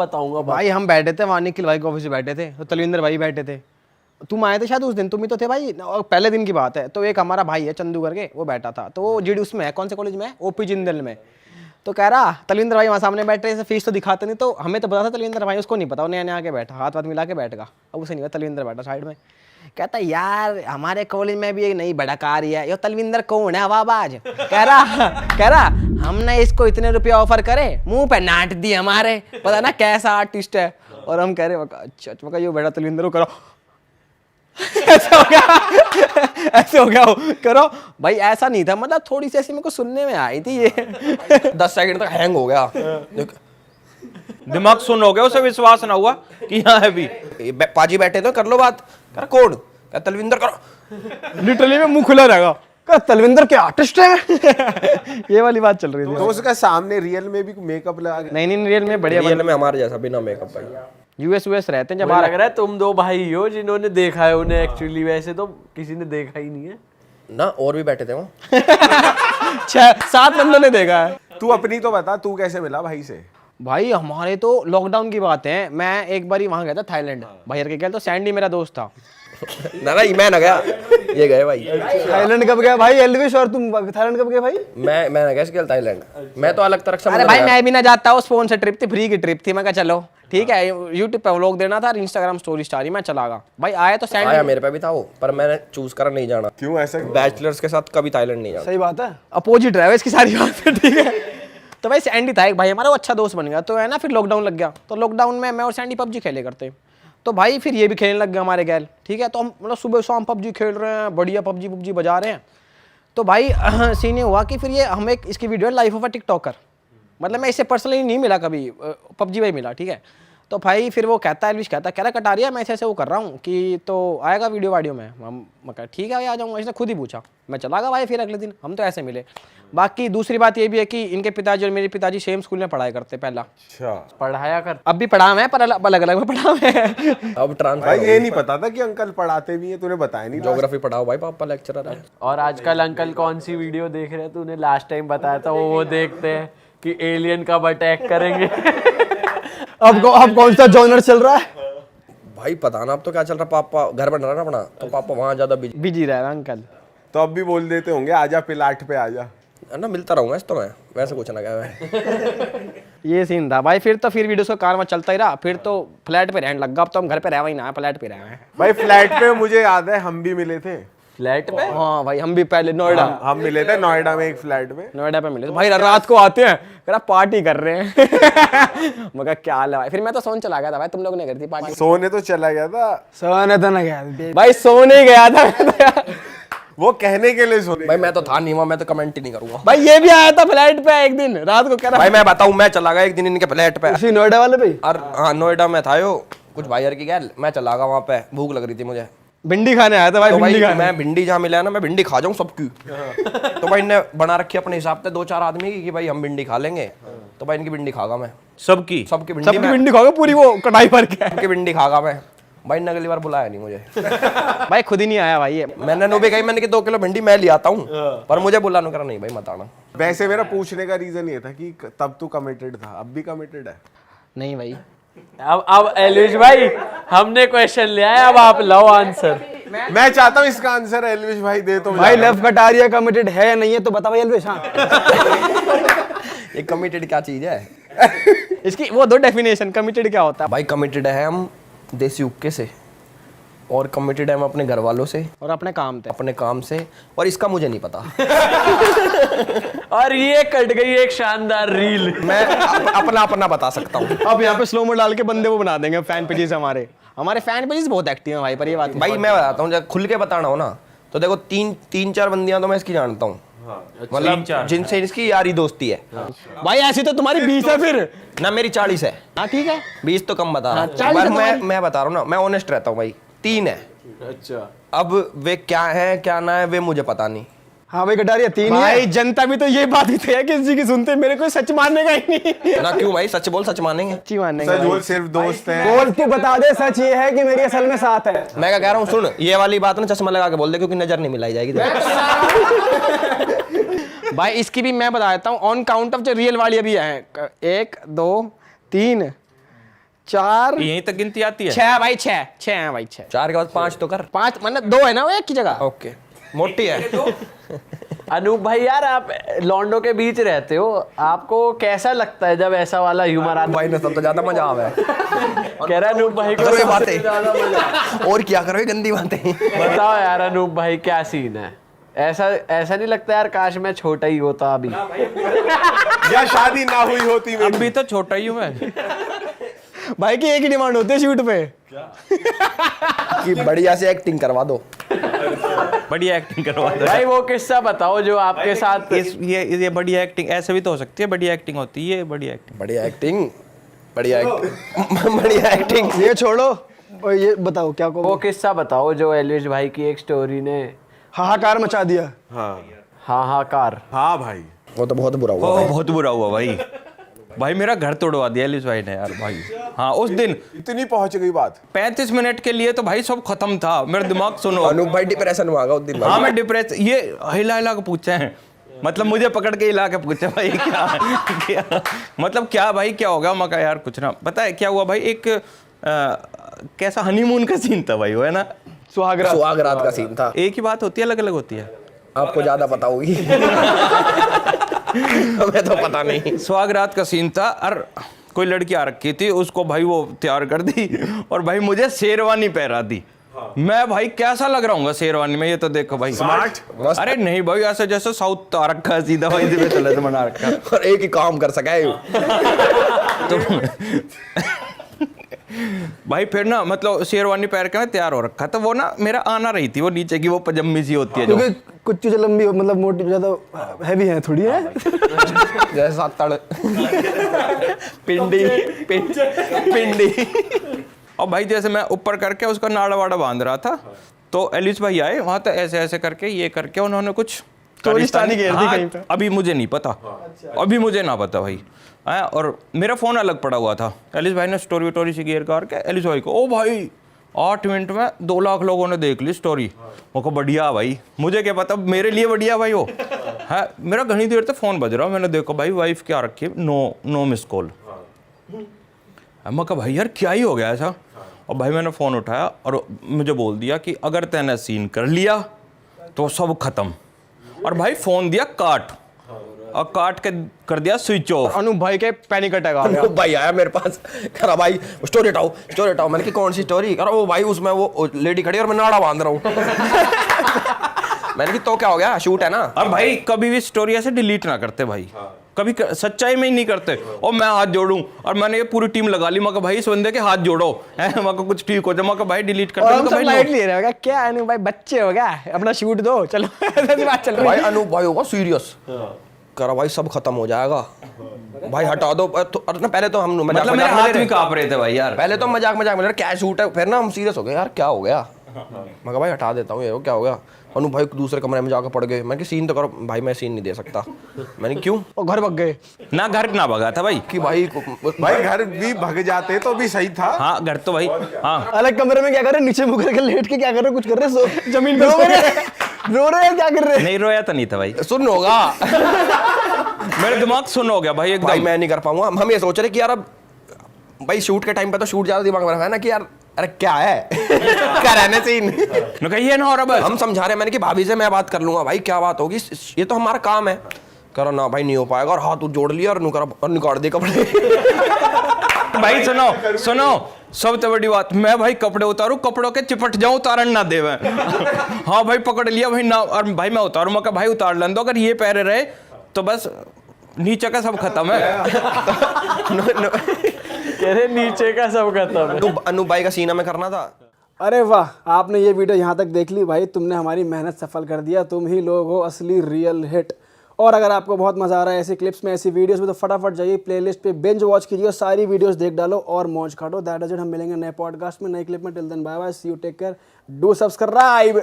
बताऊंगा भाई हम बैठे थे वहाँ, निखिल भाई के ऑफिस में बैठे थे, तो तलविंदर भाई बैठे थे, तुम आए थे शायद उस दिन, तुम ही तो थे भाई, और पहले दिन की बात है। तो एक हमारा भाई है चंदू करके, वो बैठा था, तो वो जीडी उसमें है, कौन से कॉलेज में है, ओपी जिंदल में। तो कह रहा तलविंदर भाई वहाँ सामने बैठ रहे, फीस तो दिखाते नहीं, तो हमें तो पता था तलविंदर भाई, उसको नहीं पता, उन्हें आके बैठा, हाथ वाथ मिला के बैठ गया। अब उसे नहीं पता, तलविंदर बैठा साइड में, कहता यार हमारे कॉलेज में भी एक नई बड़ाकारी है, ये तलविंदर कौन है हवाबाज। कह रहा हमने इसको इतने रुपये ऑफर करे, मुंह पे नाट दी हमारे, पता ना कैसा आर्टिस्ट है। और हम कह रहे अच्छा ये बेटा तलविंदर को करो ऐसे हो गया ऐसे हो गया करो भाई, ऐसा नहीं था, मतलब थोड़ी सी ऐसी मेरे को सुनने में आई थी ये 10 सेकंड तक हैंग हो गया, दिमाग सुन हो गया, उसे विश्वास ना हुआ कि यहाँ है भी। पाजी बैठे तो कर लो बात, कर कौन, क्या तलविंदर करो, लिटरली में मुंह खुला रहेगा, क्या तलविंदर के आर्टिस्ट है ये वाली बात चल रही थी। तो उसका सामने रियल में भी मेकअप लगा के? नहीं रियल में बढ़िया, रियल में हमारे जैसा बिना मेकअप का। यूएस रहते हैं जब मुझे लग रहा है तुम दो भाई हो जिन्होंने देखा है उन्हें, एक्चुअली वैसे तो किसी ने देखा ही नहीं है ना, और भी बैठे थे वहाँ 6-7 बंदों ने देखा है। तू अपनी तो बता, तू कैसे मिला भाई से? भाई हमारे तो लॉकडाउन की बात है, मैं एक बार वहां गया था थाईलैंड, भाई के गया, तो सैंडी मेरा दोस्त था। ना मैं ना गया, ये गए भाई। थाईलैंड कब गया भाई एल्विश, और तुम थाईलैंड कब गए भाई? मैं ना गया इसके थाईलैंड, मैं तो अलग तरह से। अरे भाई मैं भी ना जाता हूँ, स्पॉन्सर ट्रिप थी, फ्री की ट्रिप थी, मैं कहा चलो ठीक है, यूट्यूब पे व्लॉग देना था, इंस्टाग्राम स्टोरी मैं चला गया भाई, आया तो सैंडी आया मेरे पे भी था वो, पर मैंने चूज करा नहीं जाना। क्यों ऐसा? बैचलर्स के साथ कभी थाईलैंड नहीं जाना। सही बात है, अपोजिट है इसकी सारी बात है, ठीक है। तो भाई सैंडी था एक भाई हमारा, वो अच्छा दोस्त बन गया, तो है ना, फिर लॉकडाउन लग गया, तो लॉकडाउन में मैं और सैंडी पबजी खेले करते, तो भाई फिर ये भी खेलने लग गया हमारे गैल, ठीक है। तो हम मतलब सुबह शाम पबजी खेल रहे हैं, बढ़िया पबजी बजा रहे हैं। तो भाई सीन ये हुआ कि फिर ये हम एक इसकी video life of a TikToker, मतलब मैं इससे पर्सनली नहीं मिला कभी, पबजी भाई मिला, ठीक है। तो भाई फिर वो कहता है, एल्विश कहता है, कह रहा कटारिया मैं ऐसे वो कर रहा हूँ कि तो आएगा वीडियो में, मैं कहा ठीक है भाई आ जाऊँगा, इसने खुद ही पूछा, मैं चला गया भाई, फिर अगले दिन हम तो ऐसे मिले। बाकी दूसरी बात ये भी है कि इनके पिताजी और मेरे पिताजी सेम स्कूल में पढ़ाई करते पहला। अच्छा, पढ़ाया कर, अब भी पढ़ा मैं, पर अलग अलग में पढ़ा मैं। अब ट्रांसफर। भाई ये नहीं पता था कि अंकल पढ़ाते भी है, तूने बताया नहीं। ज्योग्राफी पढ़ाओ भाई, पापा लेक्चरर है। और आजकल अंकल कौन सी वीडियो देख रहे हैं, तूने लास्ट टाइम बताया था वो देखते हैं कि एलियन कब अटैक करेंगे अब कौन सा जॉनर चल रहा है भाई पता ना अब तो क्या चल रहा, पापा घर बन रहा ना अपना, तो पापा वहाँ ज्यादा बिजी रहा है अंकल। तो अब भी बोल देते होंगे आजा पिलाट पे आजा, ना मिलता रहूंगा इस तो मैं, वैसे कुछ ना क्या ये सीन था भाई। फिर वीडियोस का कारवा चलता ही रहा, फिर तो फ्लैट पे रहने लग गया, अब तो हम घर पे रह ही ना, फ्लैट पे रहे हैं भाई। फ्लैट पे मुझे याद है हम भी मिले थे, फ्लैट पे। हाँ भाई हम भी पहले नोएडा, हम मिले थे नोएडा में एक फ्लैट में, नोएडा पे मिले थे भाई, रात को आते हैं कह रहा पार्टी कर रहे हैं मगर क्या हाल है भाई। फिर मैं तो सोने चला गया था भाई, तुम लोग ने करी थी पार्टी। सोने तो चला गया था, सोने तो ना गया भाई, सोने गया था वो कहने के लिए सोने। भाई मैं तो था नहीं वहाँ, मैं तो कमेंट ही नहीं करूंगा भाई। ये भी आया था फ्लैट पे एक दिन रात को, कह रहा भाई मैं बताऊं, मैं चला गया एक दिन इनके फ्लैट पे, उसी नोएडा वाले पे। और हाँ नोएडा में था यो, कुछ भाई की गैल, मैं चला गया वहाँ पे, भूख लग रही थी मुझे, भिंडी खाने आया था भाई। तो भिंडी भाई खाने मैं भिंडी जहाँ मिला है ना, मैं भिंडी खा जाऊँ सबकी। तो भाई ने बना रखी अपने हिसाब से 2-4 आदमी की कि भाई हम भिंडी खा लेंगे, तो भाई इनकी भिंडी खागा मैं, सबकी सबकी भिंडी खाओगे पूरी, वो कढ़ाई भर के सबकी भिंडी खागा मैं। भाई ने अगली बार बुलाया नहीं मुझे भाई, खुद ही नहीं आया भाई ये। मैंने नो भी कही, मैंने कि 2 किलो भिंडी मैं ले आता हूँ, पर मुझे बुलाने करा नहीं भाई मत आना। वैसे मेरा पूछने का रीजन ये था कि तब तू कमिटेड था, अब भी कमिटेड है? नहीं भाई, अब एल्विश भाई हमने क्वेश्चन लिया है, अब आप लो आंसर। मैं चाहता हूँ इसका आंसर एल्विश भाई दे, तो भाई लेफ्ट कटारिया कमिटेड है या नहीं है तो बता भाई एल्विश। हाँ ये कमिटेड क्या चीज है? इसकी वो दो डेफिनेशन, कमिटेड क्या होता है भाई कमिटेड है हम देसी उपके से, और कमिटेड है हम अपने घर वालों से और अपने काम से, और इसका मुझे नहीं पता और ये कट गई एक शानदार रील। मैं अपना बता सकता हूँ। अब यहाँ पे स्लो मो डाल के बंदे वो बना देंगे फैन पेजेस, हमारे फैन पेजेस बहुत एक्टिव हैं भाई, पर ये बात भाई मैं बताता हूँ, जब खुल के बताना हो ना, तो देखो 3-4 बंदियां तो मैं इसकी जानता हूँ, मतलब जिनसे इसकी यारी दोस्ती है। भाई ऐसी तो तुम्हारी 20 है फिर ना, मेरी 40 है। हाँ ठीक है, 20 तो कम बता रहा हूँ, मैं बता रहा हूँ ना, मैं ऑनेस्ट रहता हूँ भाई। 3 है। अच्छा, अब वे क्या है क्या ना है वे मुझे पता नहीं। हाँ भाई कटारिया 3 भाई, जनता भी तो ये बात ही है कि किसी की सुनते मेरे को सच मानने का ही नहीं ना क्यों भाई, सच बोल, सच मानेंगे। सच्ची मानेंगे सच बोल, सिर्फ दोस्त हैं। बोल तू बता दे, सच ये है कि मेरी असल में साथ है। मैं क्या कह रहा हूँ, सुन ये वाली बात ना चश्मा लगा के बोल दे, क्योंकि नजर नहीं मिलाई जाएगी भाई इसकी भी मैं बता देता हूँ, ऑन काउंट ऑफ जो रियल वाली अभी है 1 2 3 4 यहीं तक गिनती आती है। 6 भाई 6 है भाई 6। 4 के बाद 5 तो कर। 5 मतलब 2 है ना वो एक की जगह। ओके, मोटी है। अनूप भाई यार, आप लॉन्डो के बीच रहते हो, आपको कैसा लगता है जब ऐसा वाला ह्यूमर आता भाई ने सब तो ज्यादा मजा आवे। है? कह रहा है अनूप भाई को करो ये सबसे बातें। ज्यादा मजा। और क्या करो ये गंदी बातें। बताओ यार अनूप भाई, क्या सीन है? ऐसा नहीं लगता यार, काश मैं छोटा ही होता अभी। या शादी ना हुई होती मेरी। अभी तो छोटा ही हूँ मैं। भाई की एक ही डिमांड होती है शूट पे, कि बढ़िया से एक्टिंग करवा दो। बढ़िया एक्टिंग करवा दो। भाई वो किस्सा बताओ जो आपके साथ। ये बढ़िया एक्टिंग ऐसे भी तो हो सकती है, बढ़िया एक्टिंग होती है, बढ़िया एक्टिंग। बढ़िया एक्टिंग, बढ़िया एक्टिंग, बढ़िया एक्टिंग। ये छोड़ो और ये बताओ क्या वो को किस्सा बताओ जो एलविश भाई की एक स्टोरी ने हाहाकार मचा दिया। हाँ कार। हाँ भाई, वो तो बहुत बुरा हुआ। ओ बहुत बुरा हुआ भाई। भाई मेरा घर तोड़वा दिया एलिस भाई ने यार भाई। हाँ उस दिन इतनी पहुंच गई बात। 35 मिनट के लिए तो भाई सब खत्म था। मेरा दिमाग सुनो। अनूप भाई डिप्रेशन में आ गया उस दिन। हाँ मैं डिप्रेस, ये हिला हिला के पूछे हैं, मतलब मुझे पकड़ के हिला के पूछे भाई क्या मतलब क्या भाई क्या होगा। मैं कहा यार कुछ ना। पता है क्या हुआ भाई, एक कैसा हनीमून का सीन था भाई वो, है ना। सुहाग रात का सीन था। एक ही बात होती है, अलग अलग होती है। आपको ज्यादा पता होगी। हमें तो पता नहीं। सुहाग रात का सीन था और कोई लड़की आ रखी थी, उसको भाई वो तैयार कर दी और भाई मुझे शेरवानी पहरा दी। मैं भाई कैसा लग रहा हूँ शेरवानी में, ये तो देखो भाई। स्मार्ट। अरे नहीं भाई, ऐसे जैसे साउथ आ रखा है सीधा भाई, दिवे तले से बना रखा है। और एक ही काम कर सका है। भाई फिर ना मतलब शेरवानी पहन के मैं तैयार हो रखा था। वो ना मेरा आना रही थी, वो नीचे की वो पजामी सी होती है जो। क्योंकि कुछ चीजें लंबी मतलब मोटी ज्यादा हैवी है थोड़ी है। जैसा तड़ पिंडी पिंडी। और भाई जैसे मैं ऊपर करके उसका नाड़ा वाड़ा बांध रहा था, तो एलिस भाई आए वहां, तो ऐसे ऐसे करके ये करके उन्होंने कुछ टोरिस्तानी घेर दी हाँ, कहीं पे। अभी मुझे नहीं पता, अभी मुझे ना पता भाई। हाँ, और मेरा फोन अलग पड़ा हुआ था। एलिस भाई ने स्टोरी वोटोरी सी घेर करके एलिस भाई को, ओ भाई 8 मिनट में 2 लाख लोगों ने देख ली स्टोरी। वो को बढ़िया भाई, मुझे क्या पता मेरे लिए बढ़िया भाई वो है। मेरा घनी देर तक फोन बज रहा, मैंने देखो भाई वाइफ क्या रखी, नो मिस कॉल। मैं कहा भाई यार क्या ही हो गया ऐसा। और भाई मैंने फ़ोन उठाया और मुझे बोल दिया कि अगर तैने सीन कर लिया तो सब खत्म। और भाई फ़ोन दिया काट, और काट के कर दिया स्विच ऑफ। अनूप भाई के पैनिक अटैक आ गया। अनूप भाई आया मेरे पास, कह रहा भाई स्टोरी हटाओ। मैंने कि कौन सी स्टोरी? कह रहा वो भाई उसमें वो लेडी खड़ी और मैं नाड़ा बांध रहा हूँ। मैंने कि तो क्या हो गया, शूट है ना। और भाई कभी भी स्टोरी ऐसे डिलीट ना करते भाई, कभी सच्चाई में ही नहीं करते। और मैं हाथ जोड़ूं और मैंने ये पूरी टीम लगा ली, मैं कहा भाई इस बंदे के हाथ जोड़ो, मैं को कुछ ठीक हो जाए। मैं कहा भाई डिलीट कर और दो। हम सब लाइट ले रहे हैं क्या अनूप भाई, बच्चे हो गया अपना शूट दो चलो। ऐसी बात चल रही भाई है। अनूप भाई होगा सीरियस, कह रहा भाई सब खत्म हो जाएगा भाई हटा दो। और ना पहले तो हम मजाक मतलब मेरे मजाक में हाथ ले भी रहे। कांप रहे थे भाई यार। पहले तो मजाक में क्या शूट है, फिर ना हम सीरियस हो गए यार क्या हो गया। मैं कहा भाई हटा देता हूँ, ये क्या हो गया। अनूप भाई दूसरे कमरे में जाकर पड़ गए। मैं कि सीन तो करो भाई, मैं सीन नहीं दे सकता। मैंने क्यों? और घर भग गए। ना घर ना भगा था भाई। कि भाई भाई घर भी भग जाते तो भी सही था। हाँ घर तो भाई, हाँ अलग कमरे में क्या कर रहे, नीचे मुकर के लेट के क्या कर रहे, कुछ कर रहे, जमीन पे रो रहे हैं, क्या कर रहे हैं? नहीं रोया तो नहीं था भाई। सुन होगा। मेरा दिमाग सुन हो गया भाई भाई एकदम। मैं नहीं कर पाऊंगा। हम ये सोच रहे कि यार अब भाई शूट के टाइम पे तो शूट ज्यादा दिमाग में रखा है ना कि यार अरे क्या है क्या रहने सीन। मैं कहा ये ना हो रहा बस। हम समझा रहे, मैंने कि भाभी से मैं बात कर लूंगा भाई, क्या बात होगी, ये तो हमारा काम है। करो ना भाई नहीं हो पाएगा, और हाथ जोड़ लिया और निकाल दे कपड़े। भाई सुनो सबसे बड़ी बात, मैं भाई कपड़े उतारूं, कपड़ों के चिपट जाऊं, उतारन ना देवे। हाँ भाई पकड़ लिया भाई ना, और भाई मैं उतारूं, मैं कहा भाई उतार लें दो, अगर ये पहरे रहे तो बस नीचे का सब खत्म है। कह रहे नीचे का सब खत्म है। अनूप भाई का सीना में करना था। अरे वाह, आपने ये वीडियो यहाँ तक देख ली भाई, तुमने हमारी मेहनत सफल कर दिया। तुम ही लोग हो असली रियल हिट। और अगर आपको बहुत मजा आ रहा है ऐसी क्लिप्स में, ऐसी वीडियोस में, तो फटाफट जाइए प्लेलिस्ट पे बिंज वॉच कीजिए, सारी वीडियोस देख डालो और मौज काटो। That is it. हम मिलेंगे नए पॉडकास्ट में, नई क्लिप में। Till then bye bye, see you, take care, do subscribe.